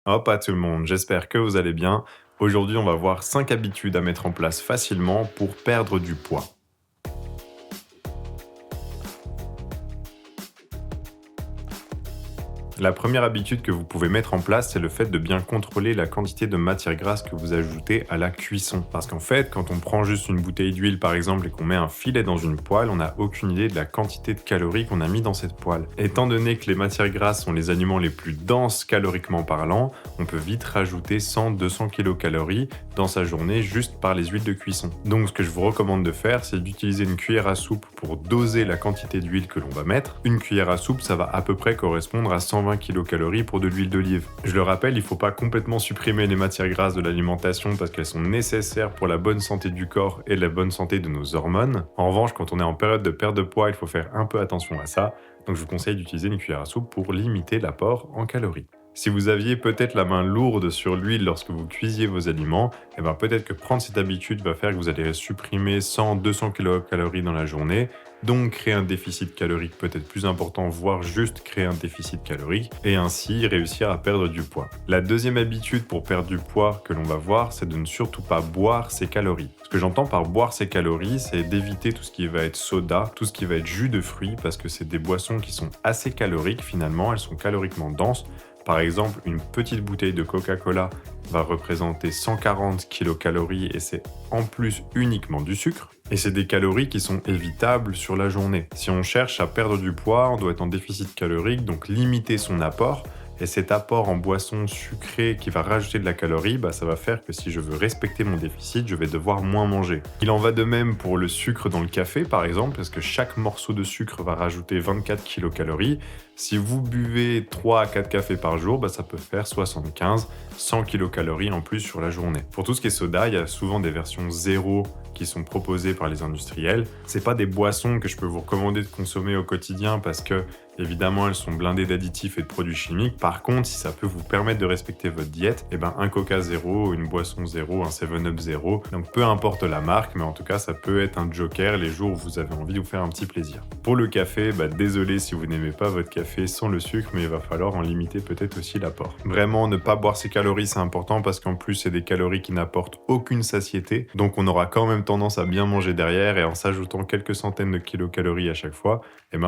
Hop à tout le monde, j'espère que vous allez bien. Aujourd'hui, on va voir 5 habitudes à mettre en place facilement pour perdre du poids. La première habitude que vous pouvez mettre en place, c'est le fait de bien contrôler la quantité de matière grasse que vous ajoutez à la cuisson. Parce qu'en fait, quand on prend juste une bouteille d'huile par exemple et qu'on met un filet dans une poêle, on n'a aucune idée de la quantité de calories qu'on a mis dans cette poêle. Étant donné que les matières grasses sont les aliments les plus denses caloriquement parlant, on peut vite rajouter 100-200 kcal dans sa journée juste par les huiles de cuisson. Donc ce que je vous recommande de faire, c'est d'utiliser une cuillère à soupe pour doser la quantité d'huile que l'on va mettre. Une cuillère à soupe, ça va à peu près correspondre à 120 kcal pour de l'huile d'olive. Je le rappelle, il ne faut pas complètement supprimer les matières grasses de l'alimentation parce qu'elles sont nécessaires pour la bonne santé du corps et la bonne santé de nos hormones. En revanche, quand on est en période de perte de poids, il faut faire un peu attention à ça. Donc je vous conseille d'utiliser une cuillère à soupe pour limiter l'apport en calories. Si vous aviez peut-être la main lourde sur l'huile lorsque vous cuisiez vos aliments, peut-être que prendre cette habitude va faire que vous allez supprimer 100-200 kcal dans la journée, donc créer un déficit calorique peut-être plus important, voire juste créer un déficit calorique, et ainsi réussir à perdre du poids. La deuxième habitude pour perdre du poids que l'on va voir, c'est de ne surtout pas boire ses calories. Ce que j'entends par boire ses calories, c'est d'éviter tout ce qui va être soda, tout ce qui va être jus de fruits, parce que c'est des boissons qui sont assez caloriques finalement, elles sont caloriquement denses. Par exemple, une petite bouteille de Coca-Cola va représenter 140 kcal et c'est en plus uniquement du sucre. Et c'est des calories qui sont évitables sur la journée. Si on cherche à perdre du poids, on doit être en déficit calorique, donc limiter son apport. Et cet apport en boisson sucrée qui va rajouter de la calorie, ça va faire que si je veux respecter mon déficit, je vais devoir moins manger. Il en va de même pour le sucre dans le café, par exemple, parce que chaque morceau de sucre va rajouter 24 kcal. Si vous buvez 3 à 4 cafés par jour, ça peut faire 75-100 kcal en plus sur la journée. Pour tout ce qui est soda, il y a souvent des versions zéro qui sont proposées par les industriels. C'est pas des boissons que je peux vous recommander de consommer au quotidien parce que évidemment, elles sont blindées d'additifs et de produits chimiques. Par contre, si ça peut vous permettre de respecter votre diète, un Coca zéro, une boisson zéro, un 7-Up zéro, donc peu importe la marque, mais en tout cas, ça peut être un joker les jours où vous avez envie de vous faire un petit plaisir. Pour le café, désolé si vous n'aimez pas votre café sans le sucre, mais il va falloir en limiter peut-être aussi l'apport. Vraiment, ne pas boire ses calories, c'est important parce qu'en plus, c'est des calories qui n'apportent aucune satiété, donc on aura quand même tendance à bien manger derrière et en s'ajoutant quelques centaines de kilocalories à chaque fois,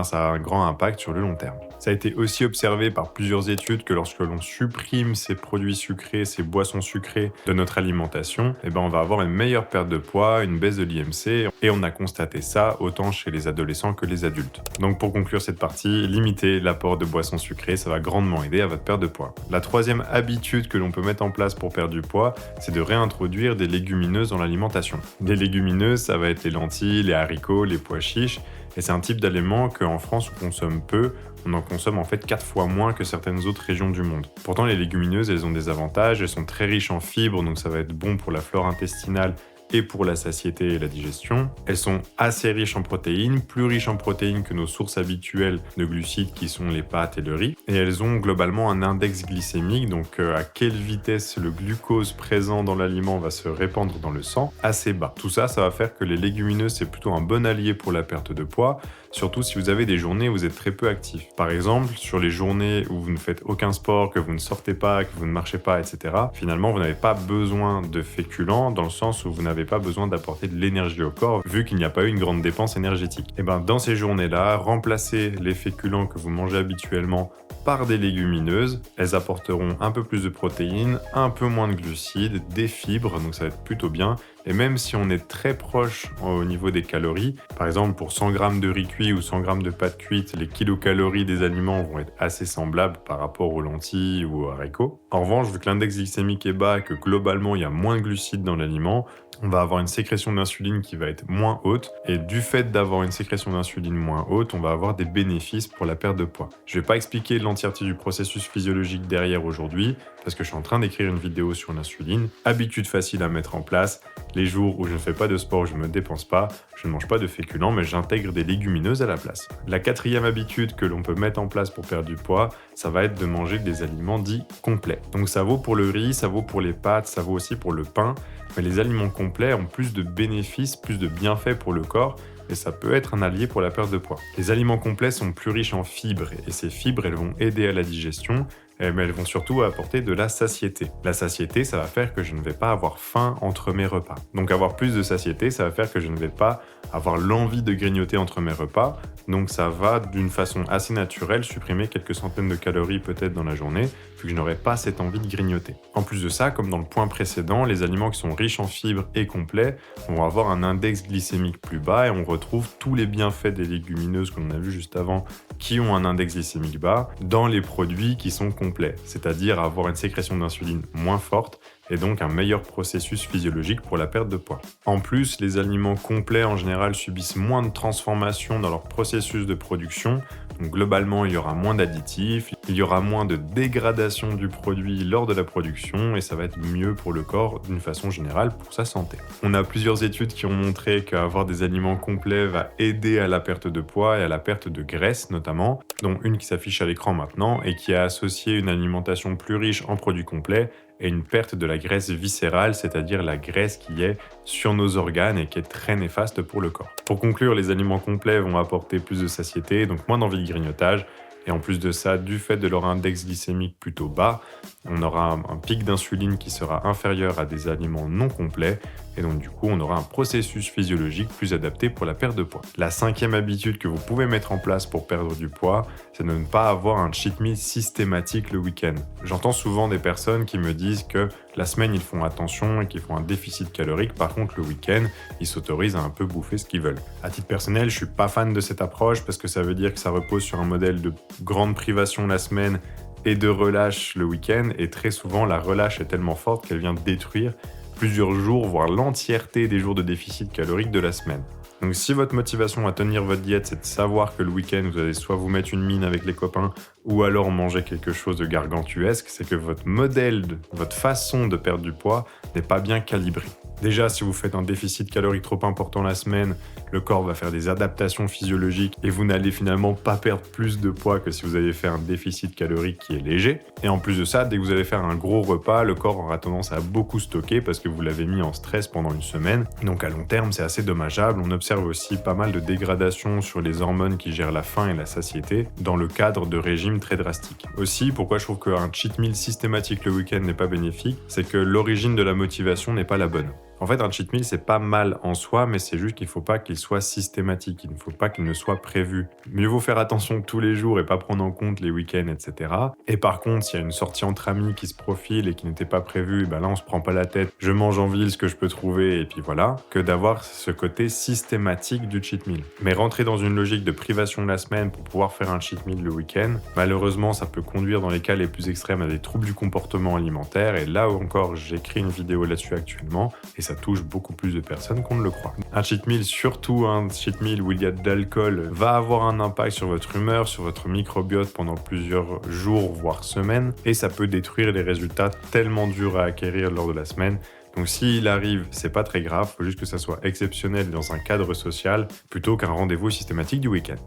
ça a un grand impact sur le long terme. Ça a été aussi observé par plusieurs études que lorsque l'on supprime ces produits sucrés, ces boissons sucrées de notre alimentation, on va avoir une meilleure perte de poids, une baisse de l'IMC, et on a constaté ça autant chez les adolescents que les adultes. Donc pour conclure cette partie, limitez l'apport de boissons sucrées, ça va grandement aider à votre perte de poids. La troisième habitude que l'on peut mettre en place pour perdre du poids, c'est de réintroduire des légumineuses dans l'alimentation. Des légumineuses, ça va être les lentilles, les haricots, les pois chiches, et c'est un type d'aliment qu'en France on consomme peu, on en consomme en fait 4 fois moins que certaines autres régions du monde. Pourtant les légumineuses, elles ont des avantages, elles sont très riches en fibres, donc ça va être bon pour la flore intestinale et pour la satiété et la digestion. Elles sont assez riches en protéines, plus riches en protéines que nos sources habituelles de glucides qui sont les pâtes et le riz. Et elles ont globalement un index glycémique, donc à quelle vitesse le glucose présent dans l'aliment va se répandre dans le sang, assez bas. Tout ça, ça va faire que les légumineuses, c'est plutôt un bon allié pour la perte de poids, surtout si vous avez des journées où vous êtes très peu actif. Par exemple, sur les journées où vous ne faites aucun sport, que vous ne sortez pas, que vous ne marchez pas, etc., finalement, vous n'avez pas besoin de féculents dans le sens où vous n'avez pas besoin d'apporter de l'énergie au corps vu qu'il n'y a pas eu une grande dépense énergétique. Dans ces journées-là, remplacez les féculents que vous mangez habituellement par des légumineuses. Elles apporteront un peu plus de protéines, un peu moins de glucides, des fibres, donc ça va être plutôt bien. Et même si on est très proche au niveau des calories, par exemple pour 100 g de riz cuit ou 100 g de pâtes cuites, les kilocalories des aliments vont être assez semblables par rapport aux lentilles ou aux haricots. En revanche, vu que l'index glycémique est bas et que globalement il y a moins de glucides dans l'aliment, on va avoir une sécrétion d'insuline qui va être moins haute. Et du fait d'avoir une sécrétion d'insuline moins haute, on va avoir des bénéfices pour la perte de poids. Je ne vais pas expliquer l'entièreté du processus physiologique derrière aujourd'hui, parce que je suis en train d'écrire une vidéo sur l'insuline. Habitude facile à mettre en place. Les jours où je ne fais pas de sport, je ne me dépense pas, je ne mange pas de féculents, mais j'intègre des légumineuses à la place. La quatrième habitude que l'on peut mettre en place pour perdre du poids, ça va être de manger des aliments dits complets. Donc ça vaut pour le riz, ça vaut pour les pâtes, ça vaut aussi pour le pain, mais les aliments complets ont plus de bénéfices, plus de bienfaits pour le corps, et ça peut être un allié pour la perte de poids. Les aliments complets sont plus riches en fibres, et ces fibres, elles vont aider à la digestion, mais elles vont surtout apporter de la satiété. La satiété, ça va faire que je ne vais pas avoir faim entre mes repas. Donc avoir plus de satiété, ça va faire que je ne vais pas avoir l'envie de grignoter entre mes repas. Donc ça va d'une façon assez naturelle supprimer quelques centaines de calories peut-être dans la journée, vu que je n'aurai pas cette envie de grignoter. En plus de ça, comme dans le point précédent, les aliments qui sont riches en fibres et complets vont avoir un index glycémique plus bas et on retrouve tous les bienfaits des légumineuses que l'on a vu juste avant qui ont un index glycémique bas dans les produits qui sont complets, c'est-à-dire avoir une sécrétion d'insuline moins forte et donc un meilleur processus physiologique pour la perte de poids. En plus, les aliments complets en général subissent moins de transformations dans leur processus de production, donc globalement il y aura moins d'additifs, il y aura moins de dégradation du produit lors de la production et ça va être mieux pour le corps d'une façon générale pour sa santé. On a plusieurs études qui ont montré qu'avoir des aliments complets va aider à la perte de poids et à la perte de graisse notamment, dont une qui s'affiche à l'écran maintenant et qui a associé une alimentation plus riche en produits complets et une perte de la graisse viscérale, c'est-à-dire la graisse qui est sur nos organes et qui est très néfaste pour le corps. Pour conclure, les aliments complets vont apporter plus de satiété, donc moins d'envie de grignotage, et en plus de ça, du fait de leur index glycémique plutôt bas, on aura un pic d'insuline qui sera inférieur à des aliments non complets, et donc du coup on aura un processus physiologique plus adapté pour la perte de poids. La 5e habitude que vous pouvez mettre en place pour perdre du poids, c'est de ne pas avoir un cheat meal systématique le week-end. J'entends souvent des personnes qui me disent que la semaine ils font attention et qu'ils font un déficit calorique, par contre le week-end ils s'autorisent à un peu bouffer ce qu'ils veulent. À titre personnel, je suis pas fan de cette approche parce que ça veut dire que ça repose sur un modèle de grande privation la semaine et de relâche le week-end, et très souvent la relâche est tellement forte qu'elle vient détruire plusieurs jours, voire l'entièreté des jours de déficit calorique de la semaine. Donc si votre motivation à tenir votre diète, c'est de savoir que le week-end, vous allez soit vous mettre une mine avec les copains, ou alors manger quelque chose de gargantuesque, c'est que votre modèle, votre façon de perdre du poids n'est pas bien calibrée. Déjà, si vous faites un déficit calorique trop important la semaine, le corps va faire des adaptations physiologiques et vous n'allez finalement pas perdre plus de poids que si vous avez fait un déficit calorique qui est léger. Et en plus de ça, dès que vous allez faire un gros repas, le corps aura tendance à beaucoup stocker parce que vous l'avez mis en stress pendant une semaine. Donc à long terme, c'est assez dommageable. On observe aussi pas mal de dégradation sur les hormones qui gèrent la faim et la satiété dans le cadre de régimes très drastiques. Aussi, pourquoi je trouve qu'un cheat meal systématique le week-end n'est pas bénéfique, c'est que l'origine de la motivation n'est pas la bonne. En fait, un cheat meal, c'est pas mal en soi, mais c'est juste qu'il ne faut pas qu'il soit systématique, il ne faut pas qu'il ne soit prévu. Mieux vaut faire attention tous les jours et pas prendre en compte les week-ends, etc. Et par contre, s'il y a une sortie entre amis qui se profile et qui n'était pas prévue, ben là, on se prend pas la tête, je mange en ville ce que je peux trouver, et puis voilà, que d'avoir ce côté systématique du cheat meal. Mais rentrer dans une logique de privation de la semaine pour pouvoir faire un cheat meal le week-end, malheureusement, ça peut conduire dans les cas les plus extrêmes à des troubles du comportement alimentaire, et là encore, j'écris une vidéo là-dessus actuellement, et ça touche beaucoup plus de personnes qu'on ne le croit. Un cheat meal, surtout un cheat meal où il y a de l'alcool, va avoir un impact sur votre humeur, sur votre microbiote pendant plusieurs jours, voire semaines, et ça peut détruire les résultats tellement durs à acquérir lors de la semaine. Donc s'il arrive, c'est pas très grave, faut juste que ça soit exceptionnel dans un cadre social, plutôt qu'un rendez-vous systématique du week-end.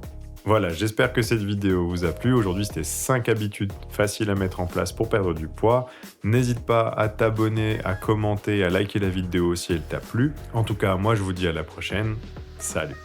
Voilà, j'espère que cette vidéo vous a plu. Aujourd'hui, c'était 5 habitudes faciles à mettre en place pour perdre du poids. N'hésite pas à t'abonner, à commenter, à liker la vidéo si elle t'a plu. En tout cas, moi, je vous dis à la prochaine. Salut!